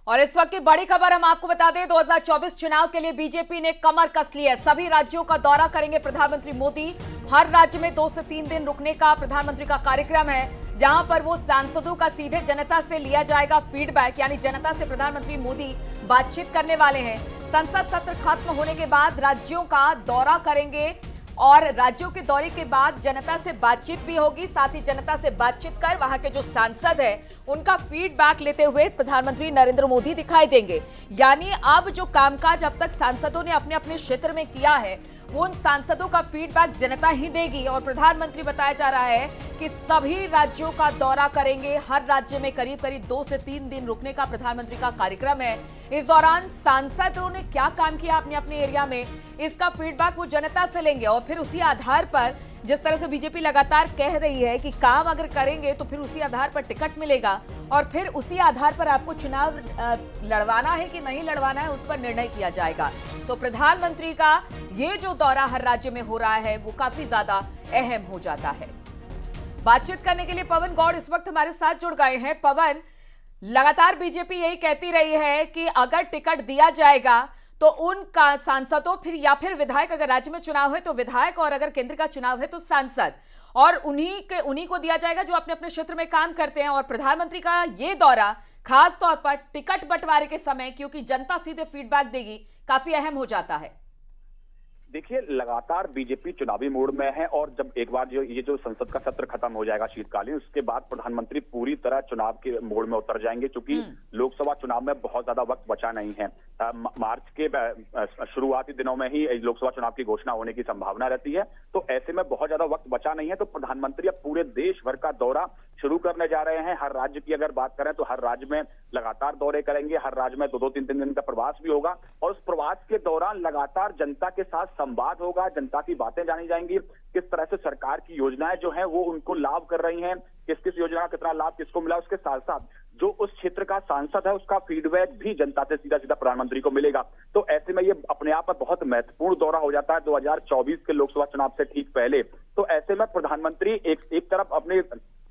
और इस वक्त की बड़ी खबर हम आपको बता दें, 2024 चुनाव के लिए बीजेपी ने कमर कस ली है। सभी राज्यों का दौरा करेंगे प्रधानमंत्री मोदी। हर राज्य में 2 से 3 दिन रुकने का प्रधानमंत्री का कार्यक्रम है, जहां पर वो सांसदों का सीधे जनता से लिया जाएगा फीडबैक, यानी जनता से प्रधानमंत्री मोदी बातचीत करने वाले हैं। संसद सत्र खत्म होने के बाद राज्यों का दौरा करेंगे और राज्यों के दौरे के बाद जनता से बातचीत भी होगी। साथ ही जनता से बातचीत कर वहां के जो सांसद हैं उनका फीडबैक लेते हुए प्रधानमंत्री नरेंद्र मोदी दिखाई देंगे। यानी अब जो कामकाज अब तक सांसदों ने अपने अपने क्षेत्र में किया है, वो उन सांसदों का फीडबैक जनता ही देगी। और प्रधानमंत्री बताया जा रहा है कि सभी राज्यों का दौरा करेंगे। हर राज्य में करीब करीब 2 से 3 दिन रुकने का प्रधानमंत्री का कार्यक्रम है। इस दौरान सांसदों ने क्या काम किया अपने अपने एरिया में, इसका फीडबैक वो जनता से लेंगे और फिर उसी आधार पर, जिस तरह से बीजेपी लगातार कह रही है कि काम अगर करेंगे तो फिर उसी आधार पर टिकट मिलेगा और फिर उसी आधार पर आपको चुनाव लड़वाना है कि नहीं लड़वाना है, उस पर निर्णय किया जाएगा। तो प्रधानमंत्री का ये जो दौरा हर राज्य में हो रहा है वो काफी ज्यादा अहम हो जाता है। बातचीत करने के लिए पवन गौड़ इस वक्त हमारे साथ जुड़ गए हैं। पवन, लगातार बीजेपी यही कहती रही है कि अगर टिकट दिया जाएगा तो उन सांसदों फिर या फिर विधायक, अगर राज्य में चुनाव है तो विधायक और अगर केंद्र का चुनाव है तो सांसद, और उन्हीं को दिया जाएगा जो अपने अपने क्षेत्र में काम करते हैं। और प्रधानमंत्री का ये दौरा खास तौर पर टिकट बंटवारे के समय, क्योंकि जनता सीधे फीडबैक देगी, काफी अहम हो जाता है। देखिए, लगातार बीजेपी चुनावी मोड में है और जब एक बार ये जो संसद का सत्र खत्म हो जाएगा शीतकालीन, उसके बाद प्रधानमंत्री पूरी तरह चुनाव के मोड में उतर जाएंगे, क्योंकि लोकसभा चुनाव में बहुत ज्यादा वक्त बचा नहीं है। मार्च के शुरुआती दिनों में ही लोकसभा चुनाव की घोषणा होने की संभावना रहती है। तो ऐसे में बहुत ज्यादा वक्त बचा नहीं है। तो प्रधानमंत्री अब पूरे देश भर का दौरा शुरू करने जा रहे हैं। हर राज्य की अगर बात करें तो हर राज्य में लगातार दौरे करेंगे। हर राज्य में 2-2, 3-3 दिन का प्रवास भी होगा और उस प्रवास के दौरान लगातार जनता के साथ संवाद होगा। जनता की बातें जानी जाएंगी, किस तरह से सरकार की योजनाएं जो है वो उनको लाभ कर रही हैं, किस किस योजना का कितना लाभ किसको मिला। उसके साथ साथ जो उस क्षेत्र का सांसद है उसका फीडबैक भी जनता से सीधा सीधा प्रधानमंत्री को मिलेगा। तो ऐसे में ये अपने आप में बहुत महत्वपूर्ण दौरा हो जाता है 2024 के लोकसभा चुनाव से ठीक पहले। तो ऐसे में प्रधानमंत्री एक तरफ अपने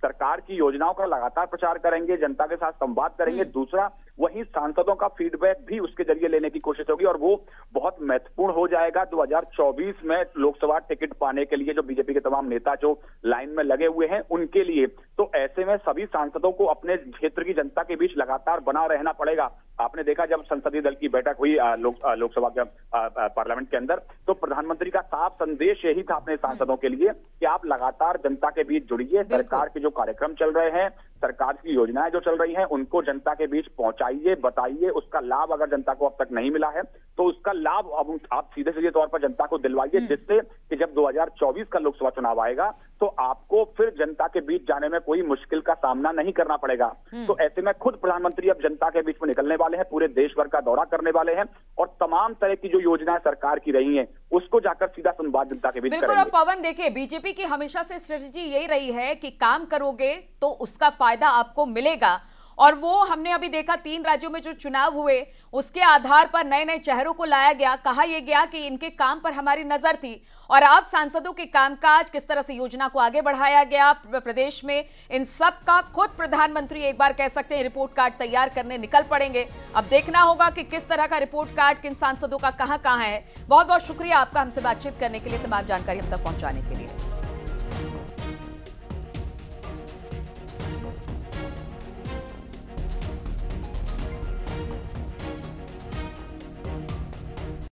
सरकार की योजनाओं का लगातार प्रचार करेंगे, जनता के साथ संवाद करेंगे, दूसरा वहीं सांसदों का फीडबैक भी उसके जरिए लेने की कोशिश होगी और वो बहुत महत्वपूर्ण हो जाएगा 2024 में लोकसभा टिकट पाने के लिए, जो बीजेपी के तमाम नेता जो लाइन में लगे हुए हैं उनके लिए। तो ऐसे में सभी सांसदों को अपने क्षेत्र की जनता के बीच लगातार बना रहना पड़ेगा। आपने देखा जब संसदीय दल की बैठक हुई लोकसभा के पार्लियामेंट के अंदर, तो प्रधानमंत्री का साफ संदेश यही था अपने सांसदों के लिए कि आप लगातार जनता के बीच जुड़िए, सरकार के जो कार्यक्रम चल रहे हैं, सरकार की योजनाएं जो चल रही हैं उनको जनता के बीच पहुंचाइए, बताइए। उसका लाभ अगर जनता को अब तक नहीं मिला है तो उसका लाभ अब आप सीधे सीधे तौर पर जनता को दिलवाइए, जिससे कि जब 2024 का लोकसभा चुनाव आएगा तो आपको फिर जनता के बीच जाने में कोई मुश्किल का सामना नहीं करना पड़ेगा। तो ऐसे में खुद प्रधानमंत्री अब जनता के बीच में निकलने वाले हैं, पूरे देश भर का दौरा करने वाले हैं और तमाम तरह की जो योजनाएं सरकार की रही हैं उसको जाकर सीधा संवाद जनता के बीच करेंगे। बिल्कुल। पवन, देखिए, बीजेपी की हमेशा से स्ट्रेटेजी यही रही है कि काम करोगे तो उसका फायदा आपको मिलेगा, और वो हमने अभी देखा 3 राज्यों में जो चुनाव हुए उसके आधार पर नए नए चेहरों को लाया गया, कहा यह गया कि इनके काम पर हमारी नजर थी। और अब सांसदों के कामकाज, किस तरह से योजना को आगे बढ़ाया गया प्रदेश में, इन सब का खुद प्रधानमंत्री एक बार कह सकते हैं रिपोर्ट कार्ड तैयार करने निकल पड़ेंगे। अब देखना होगा कि किस तरह का रिपोर्ट कार्ड किन सांसदों का कहां कहां है। बहुत बहुत शुक्रिया आपका हमसे बातचीत करने के लिए, तमाम जानकारी हम तक पहुंचाने के लिए।